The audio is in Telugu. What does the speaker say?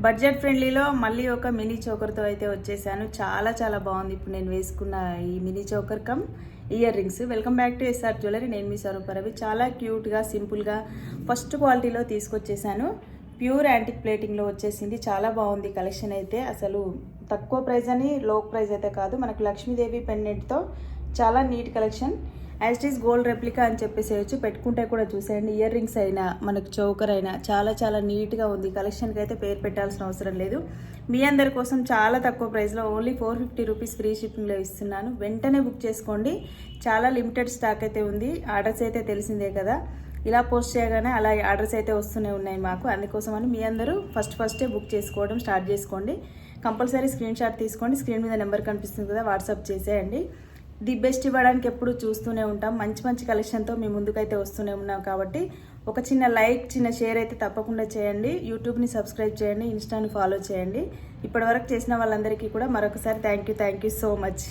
బడ్జెట్ ఫ్రెండ్లీలో మళ్ళీ ఒక మినీ చోకర్తో అయితే వచ్చేసాను. చాలా చాలా బాగుంది ఇప్పుడు నేను వేసుకున్న ఈ mini choker cum earrings. Welcome back to SR jewellery. నేను మీ స్వరూపరవి. చాలా క్యూట్గా సింపుల్గా ఫస్ట్ క్వాలిటీలో తీసుకొచ్చేసాను. ప్యూర్ యాంటిక్ ప్లేటింగ్లో వచ్చేసింది. చాలా బాగుంది కలెక్షన్ అయితే. అసలు తక్కువ ప్రైస్ అని లో ప్రైస్ అయితే కాదు. మనకు లక్ష్మీదేవి పెండెంట్తో చాలా neat collection. As it is gold replica అని చెప్పేసేయచ్చు. పెట్టుకుంటే కూడా చూసేయండి. ఇయర్ రింగ్స్ అయినా మనకు చౌకర్ అయినా చాలా చాలా నీట్గా ఉంది. కలెక్షన్కి అయితే పేరు పెట్టాల్సిన అవసరం లేదు. మీ అందరి కోసం చాలా తక్కువ ప్రైస్లో ఓన్లీ 450 రూపీస్ ఫ్రీ షిప్పింగ్లో ఇస్తున్నాను. వెంటనే బుక్ చేసుకోండి. చాలా లిమిటెడ్ స్టాక్ అయితే ఉంది. ఆర్డర్స్ అయితే తెలిసిందే కదా, ఇలా పోస్ట్ చేయగానే అలా ఆర్డర్స్ అయితే వస్తూనే ఉన్నాయి మాకు. అందుకోసమని మీ అందరూ ఫస్టే బుక్ చేసుకోవడం స్టార్ట్ చేసుకోండి. కంపల్సరీ స్క్రీన్ షాట్ తీసుకోండి. స్క్రీన్ మీద నెంబర్ కనిపిస్తుంది కదా, వాట్సాప్ చేసేయండి. ది బెస్ట్ ఇవ్వడానికి ఎప్పుడు చూస్తూనే ఉంటాం. మంచి మంచి కలెక్షన్తో మీ ముందుకైతే వస్తూనే ఉన్నాం. కాబట్టి ఒక చిన్న లైక్, చిన్న షేర్ అయితే తప్పకుండా చేయండి. యూట్యూబ్ని సబ్స్క్రైబ్ చేయండి, ఇన్స్టాని ఫాలో చేయండి. ఇప్పటివరకు చేసిన వాళ్ళందరికీ కూడా మరొకసారి థ్యాంక్ యూ సో మచ్.